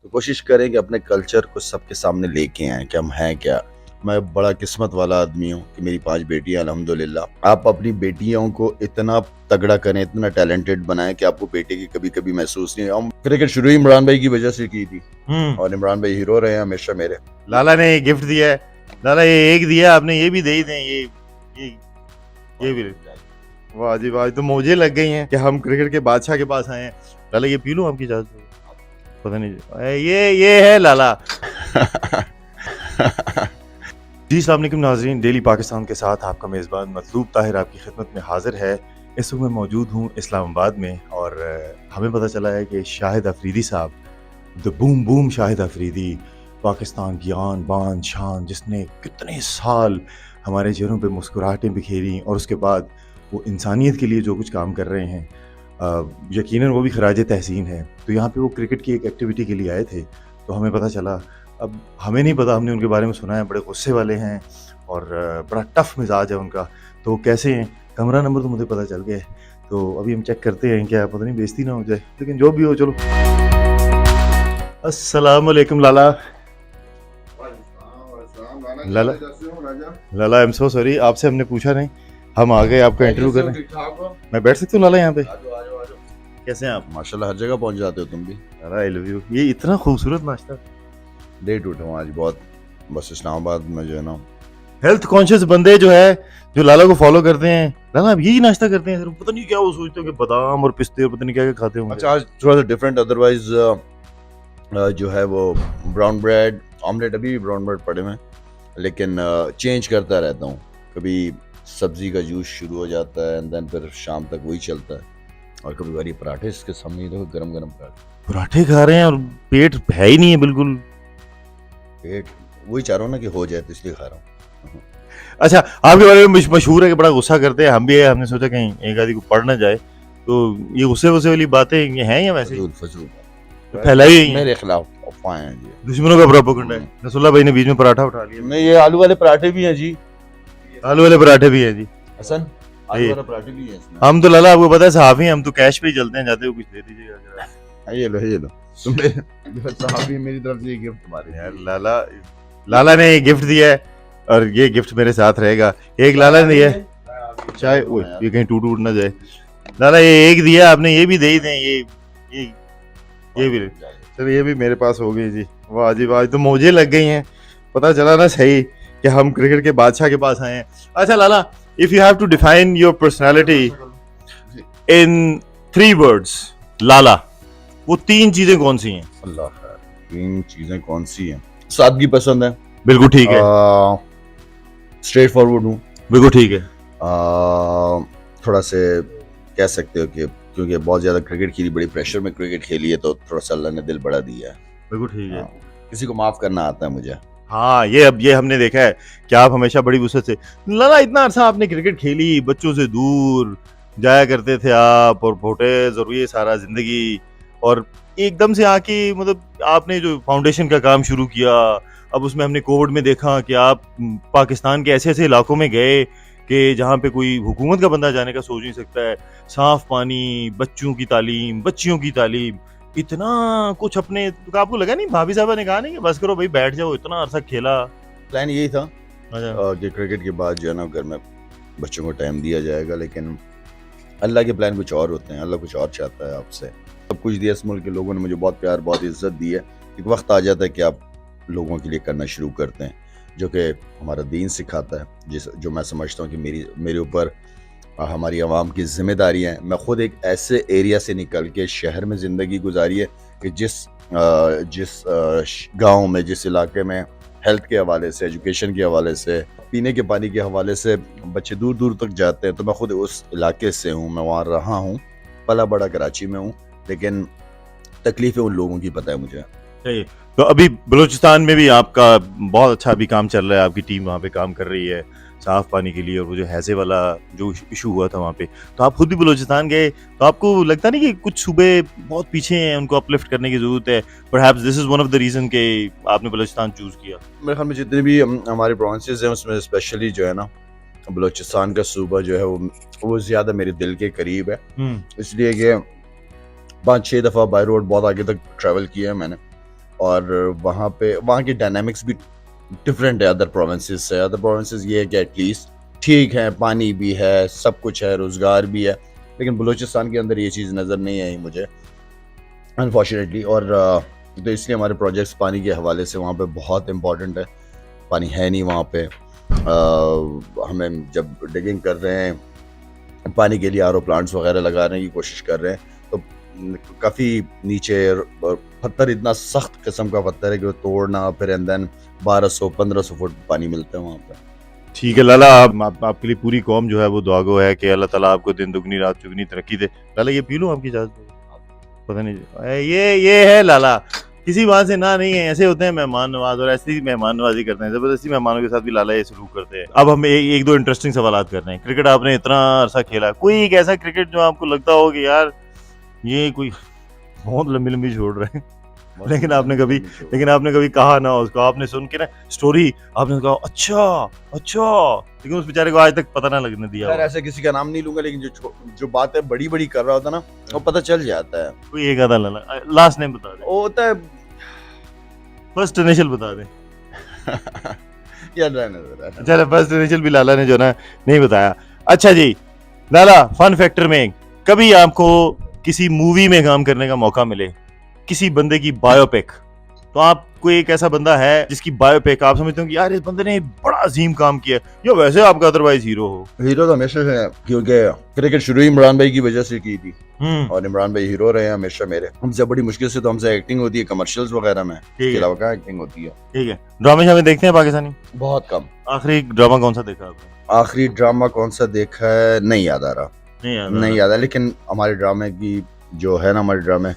तो कोशिश करें कि अपने कल्चर को सबके सामने लेके आएँ कि हम हैं क्या। मैं बड़ा किस्मत वाला आदमी हूँ कि मेरी 5 बेटियाँ अल्हम्दुलिल्लाह। आप अपनी बेटियों को इतना तगड़ा करें, इतना टैलेंटेड बनाएँ कि आपको बेटे की कभी-कभी महसूस नहीं हो। हम क्रिकेट शुरू ही इमरान भाई की वजह से की थी और इमरान भाई हीरो रहे हैं हमेशा मेरे। लाला ने गिफ्ट दिया है। लाला ये एक दिया, आपने ये भी दे ही दें। ये भी वाह जी वाह, तो मुझे लग गई हैं कि हम क्रिकेट के बादशाह के पास आए हैं। लाला ये पी लूं आपकी इजाजत से? पता नहीं, ये है लाला। जी अस्सलाम वालेकुम नाज़रीन, डेली पाकिस्तान के साथ आपका मेज़बान मतलूब ताहिर आपकी खिदमत में हाजिर है। इस वक्त मैं मौजूद हूँ इस्लामाबाद में और हमें पता चला है कि शाहिद अफरीदी साहब, the boom boom Shahid Afridi, Pakistan की आन बान शान, जिसने कितने साल हमारे चेहरों पे मुस्कुराहटें बिखेरी और उसके बाद वो इंसानियत के लिए जो कुछ काम कर रहे हैं, यकीनन वो भी खराज तहसीन है। तो यहाँ पे वो क्रिकेट की एक एक्टिविटी के लिए आए थे, तो हमें पता चला। अब हमें नहीं पता, हमने उनके बारे में सुना है बड़े गुस्से वाले हैं और बड़ा टफ मिजाज है उनका। तो वो कैसे हैं, कमरा नंबर तो मुझे पता चल गया है, तो अभी हम चेक करते हैं, क्या पता नहीं बेइज्जती ना हो जाए, लेकिन जो भी हो चलो। अस्सलाम वालेकुम लाला। लाला आई एम सो सॉरी, आपसे हमने पूछा नहीं, हम आ गए आपका इंटरव्यू करने। मैं बैठ सकती हूँ लाला यहाँ पे? कैसे हैं आप? माशाल्लाह हर जगह पहुंच जाते हो तुम भी। लाला आई लव यू। ये इतना खूबसूरत नाश्ता। लेट उठा हूँ आज बहुत, बस इस्लामाबाद में जो है ना हेल्थ कॉन्शियस बंदे जो है, जो लाला को फॉलो करते हैं, लाला आप यही नाश्ता करते हैं? पता नहीं क्या वो सोचते हो कि बादाम और पिस्ते और पता नहीं क्या क्या खाते होंगे। अच्छा आज थोड़ा सा डिफरेंट, अदरवाइज जो है वो ब्राउन ब्रेड ऑमलेट, अभी भी ब्राउन ब्रेड पड़े हुए, लेकिन चेंज करता रहता हूँ। कभी सब्जी का जूस शुरू हो जाता है एंड देन फिर शाम तक वही चलता है, और कभी बारी पराठे इसके सामने देखो, गरम गरम पराठे खा रहे हैं और पेट है ही नहीं है बिल्कुल। पेट वही चाह रहा हूँ ना कि हो जाए, तो इसलिए खा रहा हूँ। अच्छा, आपके बारे में मशहूर है कि बड़ा गुस्सा करते हैं, हम भी है, हमने सोचा कहीं एक आदमी को पढ़ ना जाए, तो ये गुस्से गुस्से वाली बातें ये हैं या वैसे फजूल फैलाई हुई मेरे खिलाफ अफवाहें हैं जी, दुश्मनों का प्रोपेगेंडा है। नसरुल्लाह भाई ने बीच में पराठा उठा लिया। नहीं ये आलू वाले पराठे भी हैं जी, आलू वाले पराठे भी हैं जी। हसन आलू वाले पराठे भी हैं इसमें। हम तो लाला आपको पता है सहाफी हैं, हम तो कैश पे ही चलते हैं, जाते हो कुछ दे दीजिएगा। ये लो तुम सहाबी, मेरी तरफ से ये गिफ्ट तुम्हारे। यार लाला ने गिफ्ट दिया है और ये गिफ्ट मेरे साथ रहेगा। एक लाला ने दिया है, चाहे ये कहीं टूट ना जाए। लाला ये एक दिया आपने, ये भी दे ही दें। ये भी चलो, ये भी मेरे पास हो गई जी। वाह जी वाह, तो मुझे लग गई हैं। पता चला ना सही कि हम क्रिकेट के बादशाह के पास आए हैं। अच्छा Lala, if you have to define your personality in 3 words, Lala, वो 3 चीजें कौन सी हैं? अल्लाह खैर, 3 चीजें कौन सी हैं? सादगी पसंद है, बिल्कुल ठीक है। स्ट्रेट फॉरवर्ड हूँ, बिल्कुल ठीक है। थोड़ा से कह सकते हो कि क्योंकि बहुत ज़्यादा क्रिकेट खेली, बड़ी प्रेशर में क्रिकेट खेली है, तो थोड़ा सा अल्लाह ने दिल बड़ा दिया है। बिल्कुल ठीक है। किसी को माफ़ करना आता है मुझे। हाँ, ये हमने देखा है कि आप हमेशा बड़ी वुसअत से, लाला इतना अरसा आपने क्रिकेट खेली, बच्चों से दूर जाया करते थे आप, और फोटेज और ये सारा जिंदगी, और एकदम से आके मतलब आपने जो फाउंडेशन का काम शुरू किया, अब उसमें हमने कोविड में देखा कि आप पाकिस्तान के ऐसे ऐसे इलाकों में गए कि जहाँ पे कोई हुकूमत का बंदा जाने का सोच नहीं सकता है। साफ पानी, बच्चों की तालीम, बच्चियों की तालीम, इतना कुछ अपने, तो आपको लगा नहीं भाभी साहबा ने कहा नहीं कि बस करो भाई बैठ जाओ, इतना अरसा खेला? प्लान यही था अच्छा। कि क्रिकेट के बाद जो है ना घर में बच्चों को टाइम दिया जाएगा, लेकिन अल्लाह के प्लान कुछ और होते हैं, अल्लाह कुछ और चाहता है आपसे। सब कुछ दिया, इस मुल्क के लोगों ने मुझे बहुत प्यार, बहुत इज्जत दी है। एक वक्त आ जाता है कि आप लोगों के लिए करना शुरू करते हैं, जो कि हमारा दीन सिखाता है, जो मैं समझता हूँ कि मेरे ऊपर हमारी आवाम की जिम्मेदारी है। मैं खुद एक ऐसे एरिया से निकल के शहर में ज़िंदगी गुजारी है कि जिस गांव में, जिस इलाके में हेल्थ के हवाले से, एजुकेशन के हवाले से, पीने के पानी के हवाले से बच्चे दूर दूर तक जाते हैं, तो मैं खुद उस इलाके से हूँ, मैं वहाँ रहा हूँ, पला बड़ा कराची में हूँ, लेकिन तकलीफ़ें उन लोगों की पता है मुझे। तो अभी बलूचिस्तान में भी आपका बहुत अच्छा अभी काम चल रहा है, आपकी टीम वहाँ पे काम कर रही है साफ पानी के लिए, और वो जो हैजे वाला जो इशू हुआ था वहाँ पे, तो आप खुद भी बलूचिस्तान गए, तो आपको लगता नहीं कि कुछ सूबे बहुत पीछे हैं, उनको अपलिफ्ट करने की जरूरत है? Perhaps this is one of the reason के आपने बलूचिस्तान चूज किया। मेरे ख्याल में जितने भी हमारे प्रोविंसेस हैं उसमें स्पेशली जो है ना बलूचिस्तान का सूबा जो है वो ज़्यादा मेरे दिल के करीब है, इसलिए कि 5-6 दफ़ा बाय रोड बहुत आगे तक ट्रैवल किया है मैंने, और वहाँ की डायनामिक्स भी डिफरेंट है अदर प्रोविंसेस से। अदर प्रोविंसेस ये है कि एटलीस्ट ठीक है, पानी भी है, सब कुछ है, रोज़गार भी है, लेकिन बलूचिस्तान के अंदर ये चीज़ नज़र नहीं आई मुझे अनफॉर्चुनेटली। और तो इसलिए हमारे प्रोजेक्ट्स पानी के हवाले से वहाँ पे बहुत इम्पॉर्टेंट है। पानी है नहीं वहाँ पे। हमें जब डिगिंग कर रहे हैं पानी के लिए आरओ प्लांट्स वगैरह लगाने की कोशिश कर रहे हैं, तो काफ़ी नीचे पत्थर इतना सख्त किस्म का पत्थर है कि वो तोड़ना, फिर एंड देन 1200-1500 फुट पानी मिलता है वहाँ पर। ठीक है लाला, आपके लिए पूरी कौम जो है वो दुआगो है कि अल्लाह ताला आपको दिन दुगनी रात चुगनी तरक्की दे। लाला ये पी लूं आपकी इजाज़त? पता नहीं, ये है लाला, किसी बात से ना नहीं है, ऐसे होते हैं मेहमान नवाज, और ऐसी मेहमान नवाजी करते हैं, जबरदस्ती मेहमानों के साथ भी लाला ये सलूक करते हैं। अब हम एक दो इंटरेस्टिंग सवाल कर रहे हैं। क्रिकेट आपने इतना अरसा खेला, कोई एक ऐसा क्रिकेट जो आपको लगता हो कि यार ये कोई बहुत लंबी लंबी छोड़ रहे हैं, लेकिन आपने कभी कहा ना उसको, आपने सुन के ना स्टोरी आपने कहा अच्छा, लेकिन उस बेचारे को आज तक पता ना लगने दिया। यार ऐसे किसी का नाम नहीं लूंगा, लेकिन जो बातें बड़ी बड़ी कर रहा होता ना, वो पता चल जाता है। कोई एक आधा लाला, लास्ट नेम बता दे। वो होता है फर्स्ट इनिशियल बता दे। यार रहने चलो, फर्स्ट इनिशियल भी लाला ने जो ना नहीं बताया। अच्छा जी लाला, फन फैक्टर में कभी आपको किसी मूवी में काम करने का मौका मिले, किसी बंदे की बायोपिक, तो आप कोई एक ऐसा बंदा है जिसकी बायोपिक आप समझते हो कि यार इस बंदे ने बड़ा अजीम काम किया, या वैसे आपका अदरवाइज हीरो हो? हीरो तो हमेशा है, क्योंकि क्रिकेट शुरू ही इमरान भाई की वजह से की थी, और इमरान भाई हीरो रहे हैं हमेशा मेरे। हमसे बड़ी मुश्किल से तो हमसे एक्टिंग होती है कमर्शियल्स वगैरह में, इसके अलावा क्या एक्टिंग होती है। ठीक है, ड्रामे शामे देखते हैं पाकिस्तानी? बहुत कम। आखिरी ड्रामा कौन सा देखा आपने? आखिरी ड्रामा कौन सा देखा है नहीं याद आ रहा, नहीं याद आ, लेकिन हमारे ड्रामे की जो है ना, हमारे ड्रामे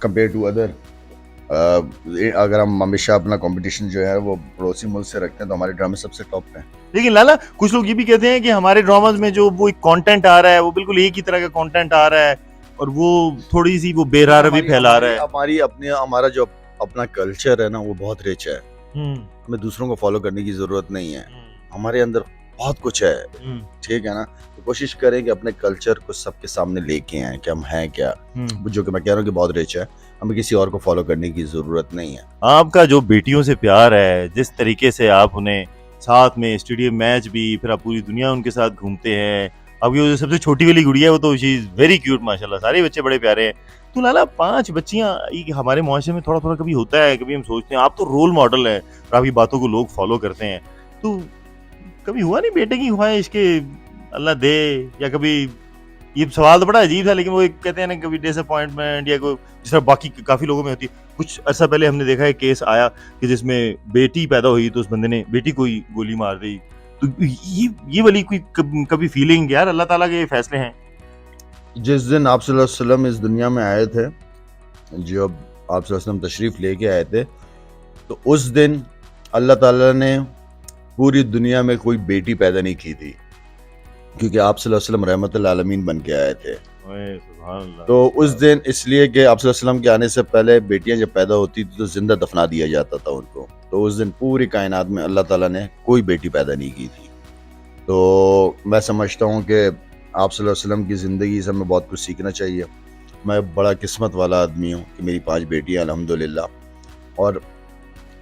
कंपेयर टू अदर, अगर हम हमेशा अपना कंपटीशन जो है वो पड़ोसी मुल्क से रखते हैं, तो हमारे ड्रामे सबसे टॉप पे हैं। लेकिन लाला कुछ लोग ये भी कहते हैं कि हमारे ड्रामाज में जो वो कंटेंट आ रहा है वो बिल्कुल एक ही तरह का कंटेंट आ रहा है, और वो थोड़ी सी वो बेरारवी फैला रहा है। हमारा जो अपना कल्चर है ना, वो बहुत रिच है। हमें दूसरों को फॉलो करने की जरूरत नहीं है, हमारे अंदर बहुत कुछ है, ठीक है ना। तो कोशिश करें कि अपने कल्चर को सबके सामने लेके आए कि हम हैं क्या, जो कि मैं कह रहा हूँ कि बहुत रिच है, हमें किसी और को फॉलो करने की जरूरत नहीं है। आपका जो बेटियों से प्यार है, जिस तरीके से आप उन्हें साथ में स्टेडियम मैच भी, फिर आप पूरी दुनिया उनके साथ घूमते हैं। अब ये जो सबसे छोटी वाली गुड़िया है वो तो शी इज वेरी क्यूट माशाल्लाह, सारे बच्चे बड़े प्यारे हैं। तो लाला 5 बच्चियां, हमारे मुआशरे में थोड़ा थोड़ा कभी होता है, कभी हम सोचते हैं आप तो रोल मॉडल हैं और आपकी बातों को लोग फॉलो करते हैं, तो कभी हुआ नहीं बेटे की ख्वाहिश के अल्लाह दे, या कभी, ये सवाल तो बड़ा अजीब था, लेकिन वो एक कहते हैं ना कभी डिसअपॉइंटमेंट या कोई, जिस तरह बाकी काफी लोगों में होती है। कुछ अर्सा पहले हमने देखा है केस आया कि जिसमें बेटी पैदा हुई तो उस बंदे ने बेटी को ही गोली मार दी। तो ये वाली कोई कभी फीलिंग, यार अल्लाह ताला के फैसले हैं। जिस दिन आप सल्लल्लाहु अलैहि वसल्लम इस दुनिया में आए थे, जब आप सल्लल्लाहु अलैहि वसल्लम तशरीफ लेके आए थे, तो उस दिन अल्लाह ताला ने पूरी दुनिया में कोई बेटी पैदा नहीं की थी, क्योंकि आप सल्लल्लाहु अलैहि वसल्लम रहमतुल आलमीन बन के आए थे। तो उस दिन इसलिए कि आप सल्लल्लाहु अलैहि वसल्लम के आने से पहले बेटियां जब पैदा होती थी तो जिंदा दफना दिया जाता था उनको। तो उस दिन पूरी कायनात में अल्लाह ताला ने कोई बेटी पैदा नहीं की थी। तो मैं समझता हूँ कि आप सल्लल्लाहु अलैहि वसल्लम की ज़िंदगी से हमें बहुत कुछ सीखना चाहिए। मैं बड़ा किस्मत वाला आदमी हूँ कि मेरी 5 बेटियाँ अल्हम्दुलिल्लाह, और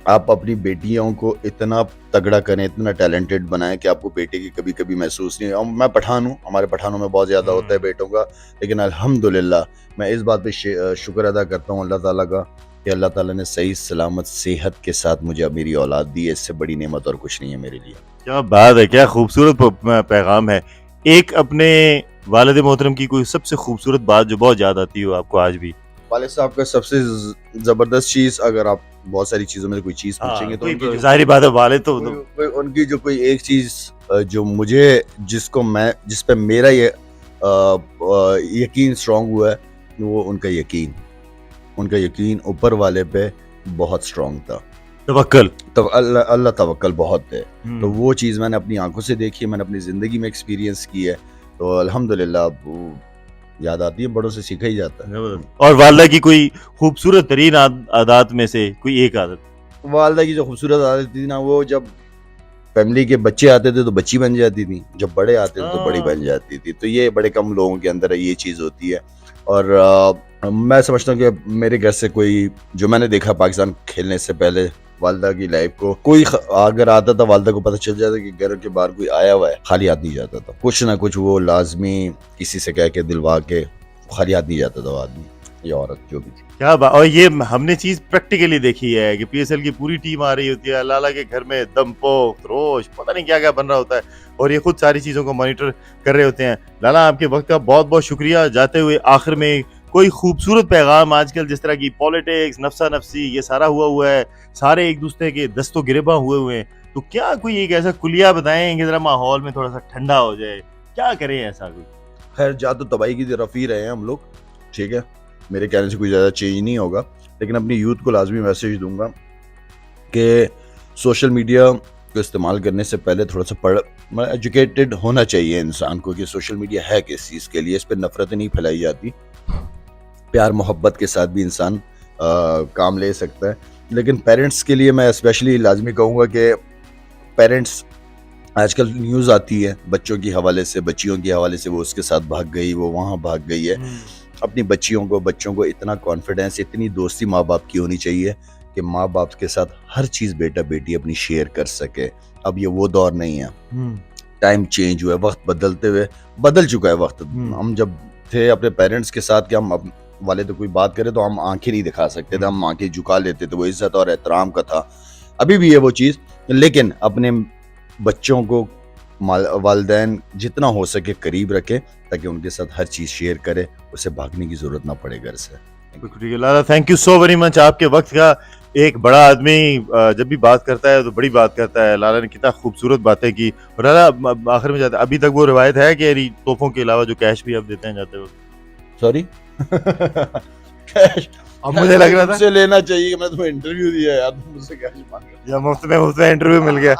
आप अपनी बेटियों को इतना तगड़ा करें, इतना टैलेंटेड बनाएं कि आपको बेटे की कभी कभी महसूस नहीं हो। मैं पठान हूँ, हमारे पठानों में बहुत ज़्यादा होता है बेटों का, लेकिन अल्हम्दुलिल्लाह मैं इस बात पे शुक्र अदा करता हूँ अल्लाह ताला का कि अल्लाह ताला ने सही सलामत सेहत के साथ मुझे मेरी औलाद दी है। इससे बड़ी नेमत और कुछ नहीं है मेरे लिए। क्या बात है, क्या खूबसूरत पैगाम है। एक अपने वालिद मोहतरम की कोई सबसे खूबसूरत बात जो बहुत याद आती हो आपको आज भी? वालिद साहब का सबसे ज़बरदस्त चीज़, अगर आप बहुत सारी चीज़ों में कोई चीज़ पूछेंगे तो जाहिर बात है वालिद तो उनकी जो कोई एक चीज़ जो मुझे, जिस पे मेरा ये यकीन स्ट्रॉन्ग हुआ है, वो उनका यकीन ऊपर वाले पे बहुत स्ट्रॉन्ग था। तवक्कल, तो अल्लाह तवक्कल बहुत है। तो वो चीज़ मैंने अपनी आंखों से देखी है, मैंने अपनी ज़िंदगी में एक्सपीरियंस की है। तो अल्हम्दुलिल्लाह याद आती है, बड़ों से सीखा ही जाता है। और वालदा की कोई खूबसूरत तरीन आदत में से कोई एक आदत? वालदा की जो खूबसूरत आदत थी ना, वो जब फैमिली के बच्चे आते थे तो बच्ची बन जाती थी, जब बड़े आते थे तो बड़ी बन जाती थी। तो ये बड़े कम लोगों के अंदर ये चीज़ होती है। और मैं समझता हूँ कि मेरे घर से कोई, जो मैंने देखा पाकिस्तान खेलने से पहले वालदा की लाइफ को, कोई अगर आता था वालदा को पता चल जाता कि घर के बाहर कोई आया हुआ है, खाली हाथ नहीं जाता था। कुछ ना कुछ वो लाजमी किसी से कह के दिलवा के खाली हाथ नहीं जाता था वो आदमी या औरत जो भी थी। क्या बात। और ये हमने चीज प्रैक्टिकली देखी है कि पीएसएल की पूरी टीम आ रही होती है, लाला के घर में दमपोख रोश पता नहीं क्या क्या बन रहा होता है, और ये खुद सारी चीजों को मॉनिटर कर रहे होते हैं। लाला, आपके वक्त का बहुत बहुत शुक्रिया। जाते हुए आखिर में कोई खूबसूरत पैगाम, आजकल जिस तरह की पॉलिटिक्स, नफसा नफसी, ये सारा हुआ है, सारे एक दूसरे के दस्तों गिरेबा हुए हैं, तो क्या कोई एक ऐसा कुलिया बताएं कि जरा माहौल में थोड़ा सा ठंडा हो जाए, क्या करें ऐसा कोई? खैर जा तो तबाही की तरफ ही रहे हैं हम लोग, ठीक है, मेरे कहने से कोई ज़्यादा चेंज नहीं होगा, लेकिन अपनी यूथ को लाजमी मैसेज दूंगा कि सोशल मीडिया को इस्तेमाल करने से पहले थोड़ा सा एजुकेटेड होना चाहिए इंसान को कि सोशल मीडिया है किस चीज़ के लिए। इस पर नफरतें नहीं फैलाई जाती, प्यार मोहब्बत के साथ भी इंसान काम ले सकता है। लेकिन पेरेंट्स के लिए मैं स्पेशली लाजमी कहूँगा कि पेरेंट्स, आजकल न्यूज़ आती है बच्चों की हवाले से, बच्चियों के हवाले से, वो उसके साथ भाग गई, वो वहाँ भाग गई है। अपनी बच्चों को इतना कॉन्फिडेंस, इतनी दोस्ती माँ बाप की होनी चाहिए कि माँ बाप के साथ हर चीज़ बेटा बेटी अपनी शेयर कर सके। अब ये वो दौर नहीं है, टाइम चेंज हुआ है, वक्त बदल चुका है वक्त। हम जब थे अपने पेरेंट्स के साथ कि हम वाले तो कोई बात करे तो हम आंखें नहीं दिखा सकते थे, हम आंखें झुका लेते थे, वो इज्जत और एहतराम का था। अभी भी है वो चीज़, लेकिन अपने बच्चों को वालिदैन जितना हो सके करीब रखे ताकि उनके साथ हर चीज़ शेयर करे, उसे भागने की ज़रूरत ना पड़े घर से। ठीक है Lala, thank you so very much. आपके वक्त का एक बड़ा आदमी जब भी बात करता है तो बड़ी बात करता है। लाला ने कितना खूबसूरत बातें की। और लाला, आखिर में जाते, अभी तक वो रिवायत है कि तोहफों के अलावा जो कैश भी आप देते हैं जाते वक्त? सॉरी कैश अब मुझे लग रहा था मुझसे लेना चाहिए, मैं तुम्हें इंटरव्यू दिया यार, तुम मुझसे कैश मांग रहे हो। या मुफ्त में इंटरव्यू मिल गया।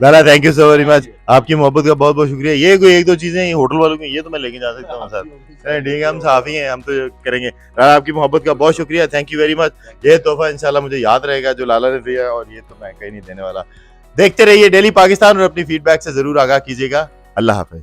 Lala, thank you so very much. आपकी मोहब्बत का बहुत बहुत शुक्रिया। ये कोई एक दो चीजें होटल वालों की, ये तो मैं लेके जा सकता हूँ साथ। ठीक है, हम साफी हैं, हम तो करेंगे। लाला, आपकी मोहब्बत का बहुत शुक्रिया, थैंक यू वेरी मच। ये तोहफा इंशाल्लाह मुझे याद रहेगा जो लाला ने दिया है, और ये तो मैं कहीं नहीं देने वाला। देखते रहिए डेली पाकिस्तान और अपनी फीडबैक से जरूर आगाह कीजिएगा। अल्लाह हाफिज।